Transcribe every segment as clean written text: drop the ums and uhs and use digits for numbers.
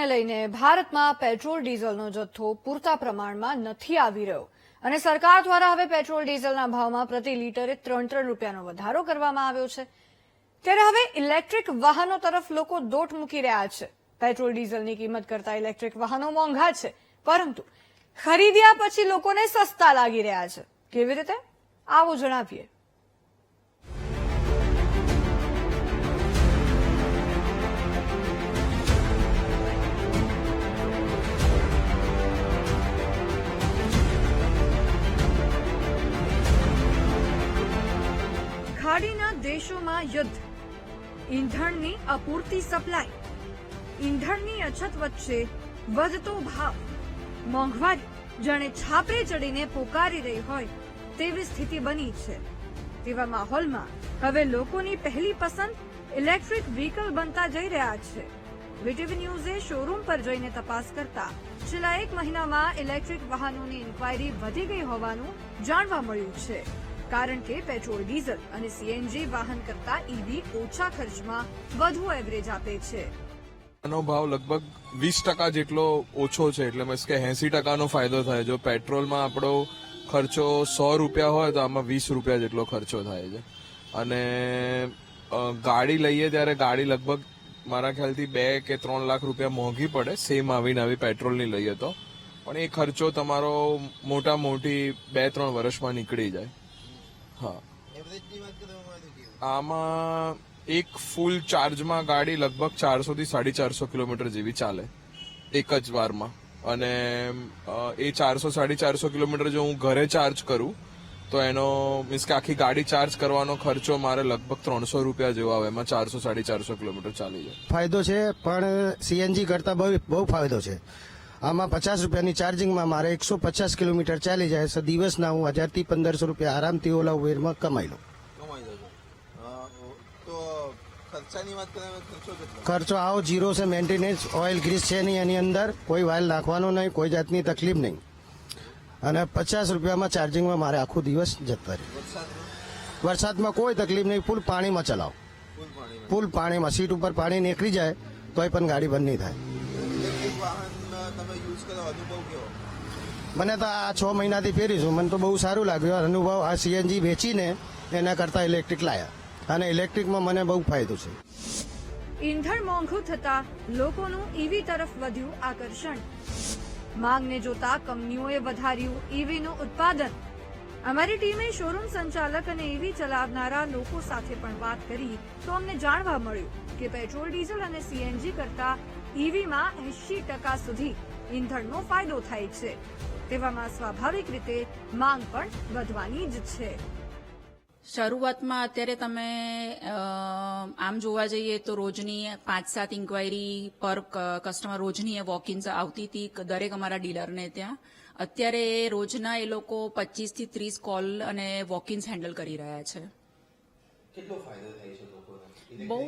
સિઝનને લઈને ભારતમાં પેટ્રોલ ડીઝલનો જથ્થો પૂરતા પ્રમાણમાં નથી આવી રહ્યો અને સરકાર દ્વારા હવે પેટ્રોલ ડીઝલના ભાવમાં પ્રતિ લીટરે 3 રૂપિયાનો વધારો કરવામાં આવ્યો છે। ત્યારે હવે ઇલેક્ટ્રિક વાહનો તરફ લોકો દોટ મૂકી રહ્યા છે। પેટ્રોલ ડીઝલની કિંમત કરતા ઇલેક્ટ્રિક વાહનો મોંઘા છે, પરંતુ ખરીદ્યા પછી લોકોને સસ્તા લાગી રહ્યા છે। કેવી રીતે? આવો જણાવીએ। ખાડીના દેશોમાં યુદ્ધ, ઈંધણની અપૂરતી સપ્લાય, ઈંધણની અછત વચ્ચે વધતો ભાવ, મોંઘવારી જાણે છાપરે ચડીને પોકારી રહી હોય તેવી સ્થિતિ બની છે। તેવા માહોલમાં હવે લોકોની પહેલી પસંદ ઇલેક્ટ્રિક વ્હીકલ બનતા જઈ રહ્યા છે। વીટીવી ન્યૂઝે શોરૂમ પર જઈને તપાસ કરતા છેલ્લા 1 મહિનામાં ઇલેક્ટ્રિક વાહનોની ઇન્ક્વાયરી વધી ગઈ હોવાનું જાણવા મળ્યું છે, કારણ કે પેટ્રોલ ડીઝલ અને સીએનજી વાહન કરતા ઈવી ઓછા ખર્ચમાં વધુ એવરેજ આપે છે। આનો ભાવ લગભગ 20% જેટલો ઓછો છે, એટલે મીન્સ કે 80%નો ફાયદો થાય। જો પેટ્રોલમાં આપણો ખર્ચો 100 રૂપિયા હોય તો આમાં 20 રૂપિયા જેટલો ખર્ચો થાય છે। અને ગાડી લઈએ ત્યારે ગાડી લગભગ મારા ખ્યાલથી 2 કે 3 લાખ રૂપિયા મોંઘી પડે સેમ આવીને આવી પેટ્રોલની લઈએ તો, પણ એ ખર્ચો તમારો મોટા મોટી 2-3 વર્ષમાં નીકળી જાય। હા, આમાં એક ફૂલ ચાર્જમાં ગાડી લગભગ 400 થી 450 કિલોમીટર જેવી ચાલે એક જ વારમાં। અને એ 400-450 કિલોમીટર જો હું ઘરે ચાર્જ કરું તો એનો મીન્સ કે આખી ગાડી ચાર્જ કરવાનો ખર્ચો મારે લગભગ 300 રૂપિયા જેવો આવે। એમાં 400-450 કિલોમીટર ચાલી જાય। ફાયદો છે, પણ સીએનજી કરતા બહુ ફાયદો છે। આમાં 50 રૂપિયાની ચાર્જિંગમાં મારે 150 કિલોમીટર ચાલી જાય। દિવસના હું 1000 થી 1500 રૂપિયા આરામથી ઓલા ઉબેરમાં કમાઈ લઉં। ખર્ચો આવો જીરો છે, મેન્ટેનન્સ ઓઇલ ગ્રીસ છે નહીં એની અંદર, કોઈ વાયલ નાખવાનો નહીં, કોઈ જાતની તકલીફ નહીં, અને 50 રૂપિયામાં ચાર્જિંગમાં મારે આખો દિવસ જતા રહે। વરસાદમાં કોઈ તકલીફ નહીં, ફૂલ પાણીમાં ચલાવો, ફૂલ પાણીમાં સીટ ઉપર પાણી નીકળી જાય તોય પણ ગાડી બંધ નહીં થાય। મને તો આ 6 મહિનાથી ફેરીશું, મને તો બહુ સારું લાગ્યું અનુભવ। આ સીએનજી વેચીને એના કરતા ઇલેક્ટ્રિક લાયા, અને ઇલેક્ટ્રિકમાં મને બહુ ફાયદો છે। ઈંધણ મોંઘું થતા લોકોનું ઈવી તરફ વધ્યું આકર્ષણ। માંગને જોતા કંપનીઓએ વધાર્યું ઈવીનું ઉત્પાદન। અમારી ટીમે શોરૂમ સંચાલક અને ઈવી ચલાવનારા લોકો સાથે પણ વાત કરી તો અમને જાણવા મળ્યું કે પેટ્રોલ ડીઝલ અને સીએનજી કરતા ઈવીમાં 80% સુધી ઈંધણનો ફાયદો થાય છે। તેવામાં સ્વાભાવિક રીતે માંગ પણ વધવાની જ છે। શરૂઆતમાં અત્યારે તમે આમ જોવા જઈએ તો રોજની 5-7 ઇન્ક્વાયરી પર કસ્ટમર રોજની વોક-ઇન્સ આવતી હતી દરેક અમારા ડીલરને ત્યાં। અત્યારે રોજના એ લોકો 25 થી 30 કોલ અને વોક-ઇન્સ હેન્ડલ કરી રહ્યા છે। કેટલો ફાયદો થાય છે લોકોને બહુ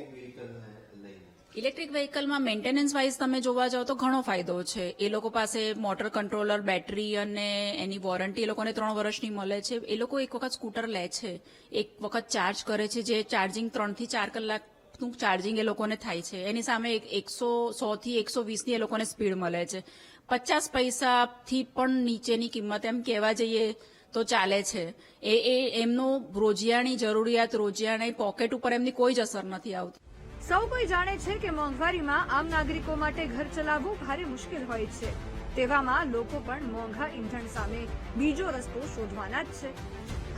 ઇલેક્ટ્રિક વ્હીકલમાં મેન્ટેનન્સ વાઇઝ તમે જોવા જાઓ તો ઘણો ફાયદો છે। એ લોકો પાસે મોટર કંટ્રોલર, બેટરી અને એની વોરંટી એ લોકોને 3 વર્ષની મળે છે। એ લોકો એક વખત સ્કૂટર લે છે, એક વખત ચાર્જ કરે છે, જે ચાર્જિંગ 3 થી 4 કલાકનું ચાર્જિંગ એ લોકોને થાય છે। એની સામે 100 થી 120 ની એ લોકોને સ્પીડ મળે છે। 50 પૈસાથી પણ નીચેની કિંમત એમ કહેવા જઈએ તો ચાલે છે। એ એમનું રોજિયાની જરૂરિયાત, રોજિયાની પોકેટ ઉપર એમની કોઈ જ અસર નથી આવતી। સૌ કોઈ જાણે છે કે મોંઘવારીમાં આમ નાગરિકો માટે ઘર ચલાવવું ભારે મુશ્કેલ હોય છે। તેવામાં લોકો પણ મોંઘા ઈંધણ સામે બીજો રસ્તો શોધવાના જ છે।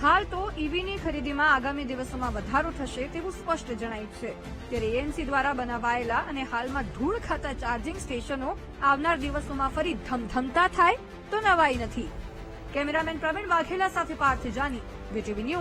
હાલ તો ઈવીની ખરીદીમાં આગામી દિવસોમાં વધારો થશે તેવું સ્પષ્ટ જણાય છે। ત્યારે એએમસી દ્વારા બનાવાયેલા અને હાલમાં ધૂળ ખાતા ચાર્જિંગ સ્ટેશનો આવનાર દિવસોમાં ફરી ધમધમતા થાય તો નવાઈ નથી। કેમેરામેન પ્રવીણ વાઘેલા સાથે પાર્થ જાની, વીટીવી ન્યૂઝ।